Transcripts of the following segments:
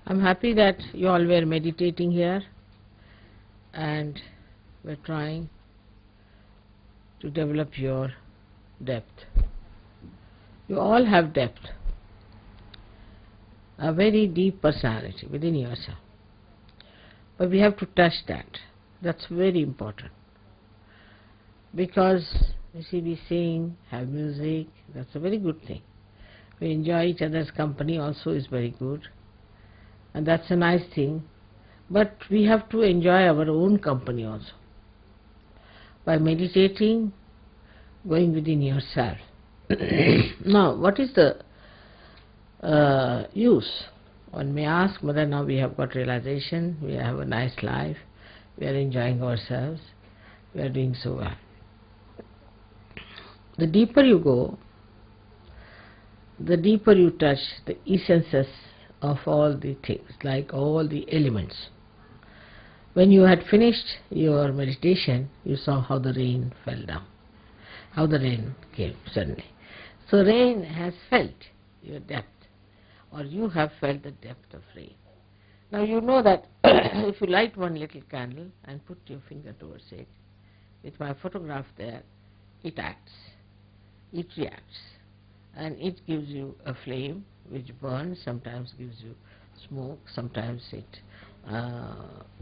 I'm happy that you all were meditating here and were trying to develop your depth. You all have depth, a very deep personality within yourself. But we have to touch that. That's very important. Because, you see, we sing, have music, that's a very good thing. We enjoy each other's company also is very good. And that's a nice thing. But we have to enjoy our own company also. By meditating, going within yourself. Now, what is the use? One may ask, Mother, now we have got realization, we have a nice life, we are enjoying ourselves, we are doing so well. The deeper you go, the deeper you touch the essences of all the things, like all the elements. When you had finished your meditation, you saw how the rain fell down, how the rain came suddenly. So rain has felt your depth, or you have felt the depth of rain. Now you know that if you light one little candle and put your finger towards it, with my photograph there, it acts, it reacts, and it gives you a flame which burns, sometimes gives you smoke, sometimes it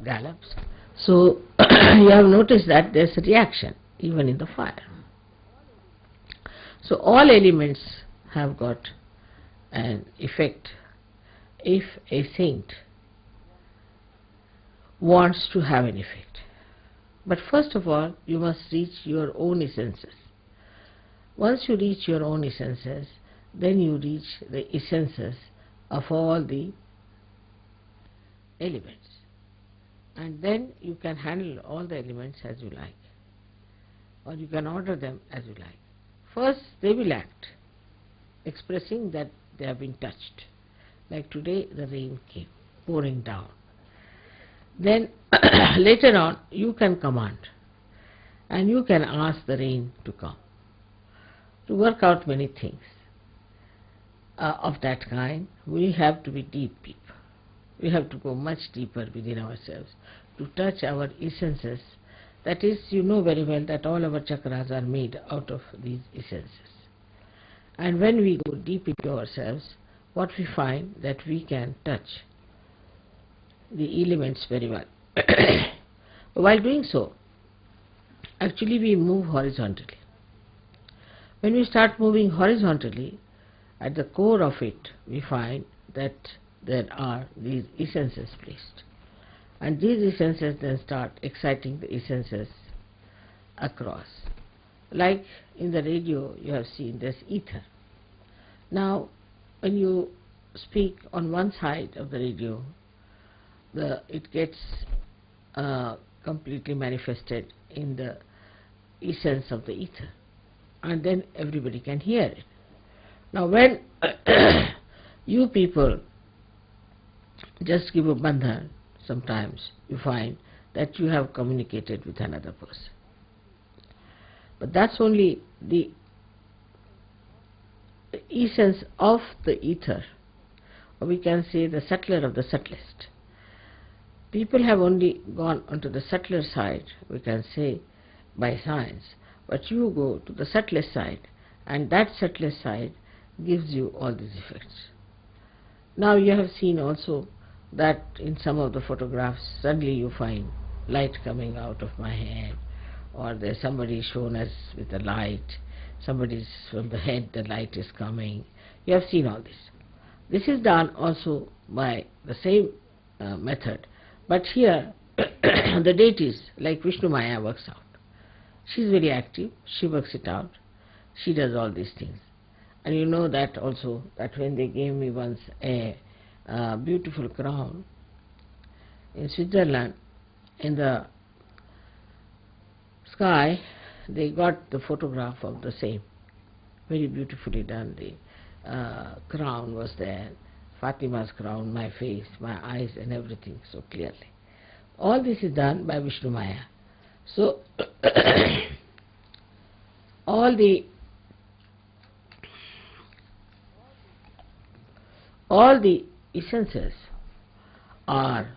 gallops. So you have noticed that there's a reaction even in the fire. So all elements have got an effect if a saint wants to have an effect. But first of all, you must reach your own essences. Once you reach your own essences, then you reach the essences of all the elements. And then you can handle all the elements as you like, or you can order them as you like. First, they will act, expressing that they have been touched. Like today, the rain came, pouring down. Then, later on, you can command, and you can ask the rain to come, to work out many things. Of that kind, we have to be deep people. We have to go much deeper within ourselves to touch our essences. That is, you know very well that all our chakras are made out of these essences. And when we go deep into ourselves, what we find that we can touch the elements very well. While doing so, actually we move horizontally. When we start moving horizontally, at the core of it, we find that there are these essences placed. And these essences then start exciting the essences across. Like in the radio, you have seen this ether. Now, when you speak on one side of the radio, it gets completely manifested in the essence of the ether. And then everybody can hear it. Now, when you people just give a bandhan, sometimes you find that you have communicated with another person. But that's only the essence of the ether, or we can say the subtler of the subtlest. People have only gone onto the subtler side, we can say, by science, but you go to the subtlest side, and that subtlest side gives you all these effects. Now you have seen also that in some of the photographs, suddenly you find light coming out of my head, or there's somebody shown us with a light, somebody's from the head the light is coming. You have seen all this. This is done also by the same method, but here the deities like Vishnu Maya works out. She's very active, she works it out, she does all these things. And you know that also, that when they gave me once a beautiful crown in Switzerland, in the sky, they got the photograph of the same, very beautifully done. The crown was there, Fatima's crown, my face, my eyes and everything so clearly. All this is done by Vishnu Maya. So all the essences are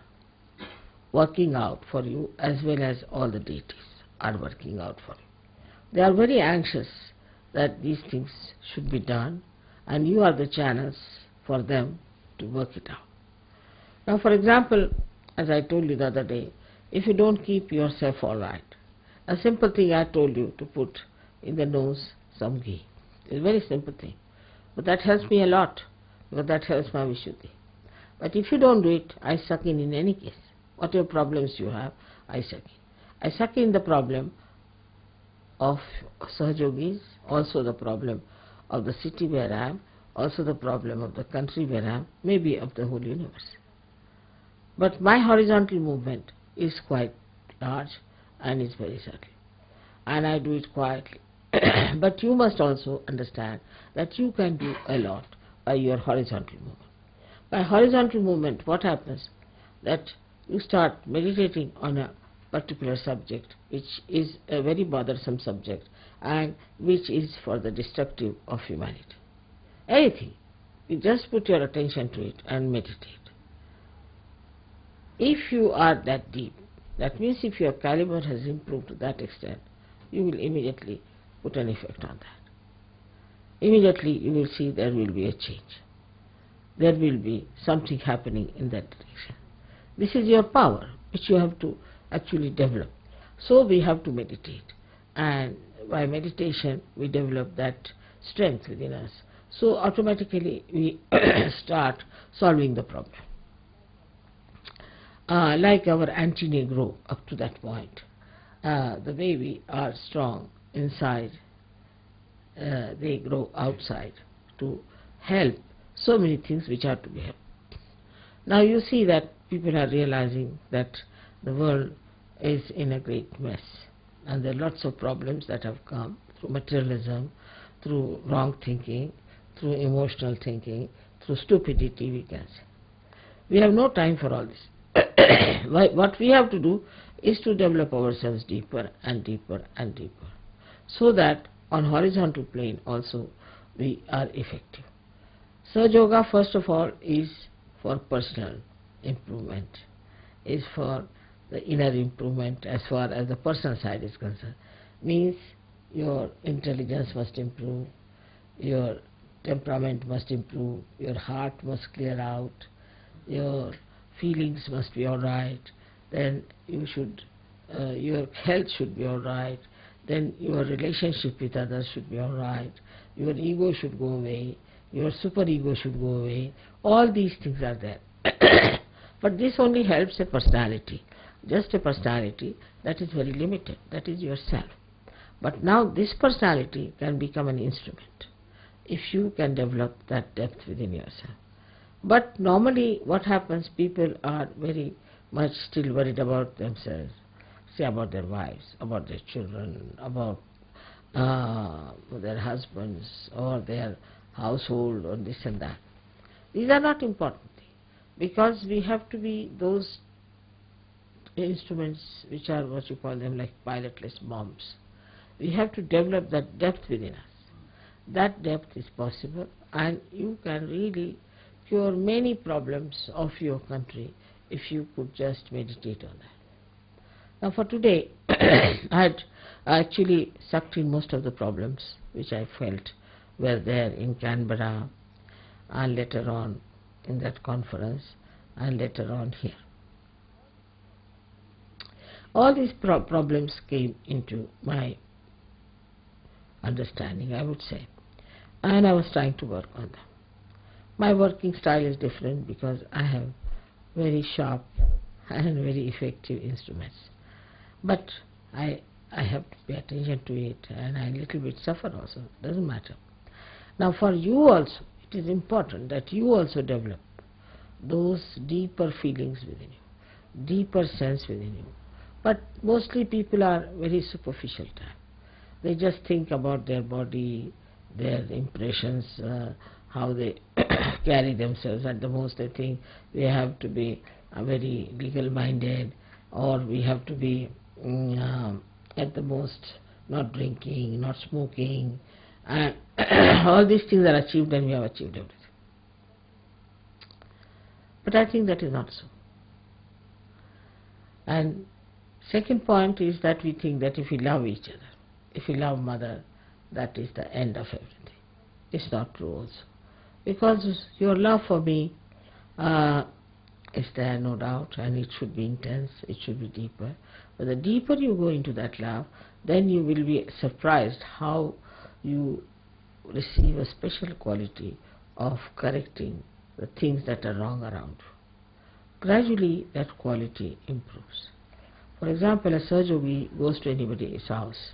working out for you, as well as all the deities are working out for you. They are very anxious that these things should be done, and you are the channels for them to work it out. Now, for example, as I told you the other day, if you don't keep yourself all right, a simple thing I told you to put in the nose some ghee. It's a very simple thing, but that helps me a lot, because that helps my Vishuddhi. But if you don't do it, I suck in any case. Whatever problems you have, I suck in. I suck in the problem of Sahajogis, also the problem of the city where I am, also the problem of the country where I am, maybe of the whole universe. But my horizontal movement is quite large and is very subtle, and I do it quietly. But you must also understand that you can do a lot by your horizontal movement. By horizontal movement, what happens? That you start meditating on a particular subject, which is a very bothersome subject, and which is for the destructive of humanity. Anything. You just put your attention to it and meditate. If you are that deep, that means if your caliber has improved to that extent, you will immediately put an effect on that. Immediately you will see there will be a change. There will be something happening in that direction. This is your power, which you have to actually develop. So we have to meditate, and by meditation we develop that strength within us. So automatically we start solving the problem. Like our anti-Negro up to that point, the way we are strong inside, they grow outside to help so many things which are to be helped. Now you see that people are realizing that the world is in a great mess, and there are lots of problems that have come through materialism, through wrong thinking, through emotional thinking, through stupidity, we can say. We have no time for all this. What we have to do is to develop ourselves deeper and deeper and deeper, so that on horizontal plane also we are effective. Sahaja Yoga, first of all, is for personal improvement, is for the inner improvement as far as the personal side is concerned. Means your intelligence must improve, your temperament must improve, your heart must clear out, your feelings must be all right, then you should, your health should be all right, then your relationship with others should be all right, your ego should go away, your superego should go away. All these things are there. But this only helps a personality, just a personality that is very limited, that is yourself. But now this personality can become an instrument if you can develop that depth within yourself. But normally what happens, people are very much still worried about themselves, say about their wives, about their children, about their husbands or their household or this and that. These are not important things, because we have to be those instruments which are what you call them like pilotless bombs. We have to develop that depth within us. That depth is possible, and you can really cure many problems of your country if you could just meditate on that. Now for today, I had actually sucked in most of the problems which I felt were there in Canberra, and later on in that conference, and later on here. All these problems came into my understanding, I would say, and I was trying to work on them. My working style is different because I have very sharp and very effective instruments, but I have to pay attention to it, and I a little bit suffer also, doesn't matter. Now for you also, it is important that you also develop those deeper feelings within you, deeper sense within you. But mostly people are very superficial type. They just think about their body, their impressions, how they carry themselves. At the most they think we have to be very legal minded, or we have to be at the most not drinking, not smoking, and all these things are achieved and we have achieved everything. But I think that is not so. And second point is that we think that if we love each other, if we love mother, that is the end of everything. It's not true also. Because your love for me is there, no doubt, and it should be intense, it should be deeper. But the deeper you go into that love, then you will be surprised how you receive a special quality of correcting the things that are wrong around you. Gradually that quality improves. For example, a Sahaja goes to anybody's house,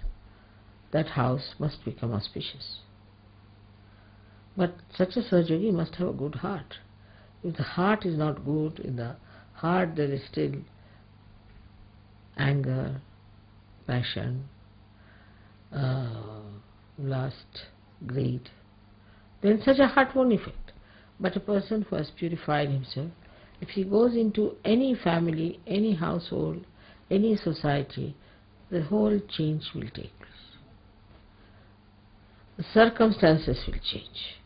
that house must become auspicious. But such a Sahaja must have a good heart. If the heart is not good, in the heart there is still anger, passion, lust, greed, then such a heart won't effect. But a person who has purified himself, if he goes into any family, any household, any society, the whole change will take place. The circumstances will change.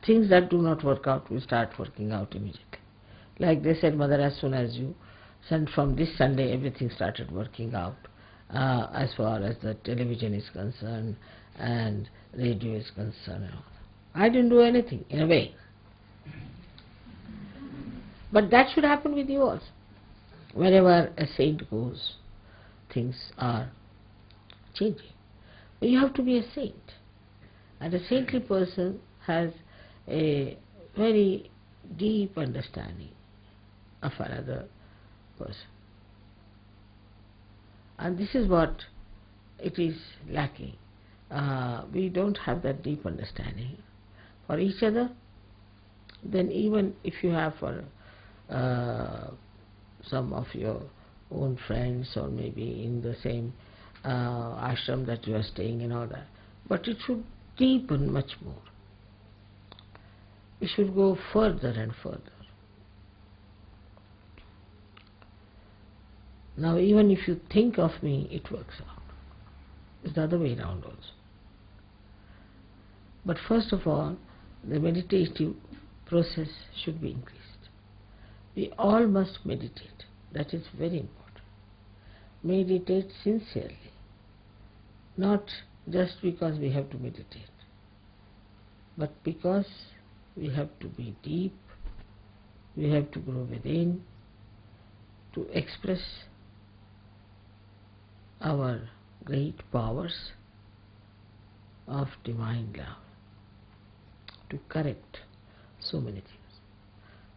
Things that do not work out will start working out immediately. Like they said, Mother, as soon as you sent from this Sunday, everything started working out as far as the television is concerned and radio is concerned. I didn't do anything, in a way. But that should happen with you also. Wherever a saint goes, things are changing. But you have to be a saint. And a saintly person has a very deep understanding of another person. And this is what it is lacking. We don't have that deep understanding for each other. Then even if you have for some of your own friends, or maybe in the same ashram that you are staying in, all that, but it should deepen much more. It should go further and further. Now even if you think of me, it works out. It's the other way around also. But first of all, the meditative process should be increased. We all must meditate. That is very important. Meditate sincerely. Not just because we have to meditate, but because we have to be deep, we have to grow within, to express our great powers of divine love, to correct so many things,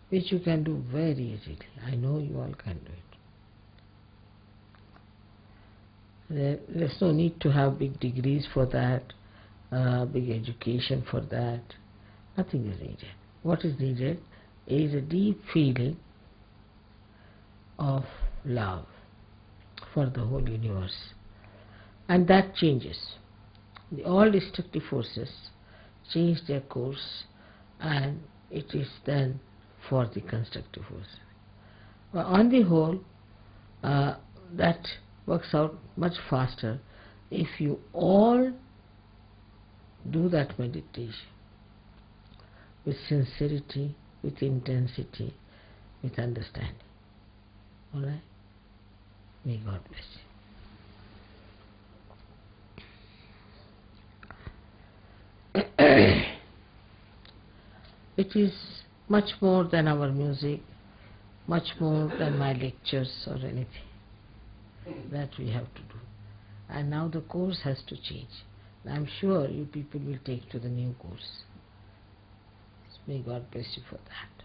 which you can do very easily. I know you all can do it. There's no need to have big degrees for that, big education for that. Nothing is needed. What is needed is a deep feeling of love for the whole universe. And that changes. All destructive forces change their course, and it is then for the constructive force. But on the whole, that works out much faster if you all do that meditation with sincerity, with intensity, with understanding. All right? May God bless you. It is much more than our music, much more than my lectures or anything that we have to do. And now the course has to change. I'm sure you people will take to the new course. May God bless you for that.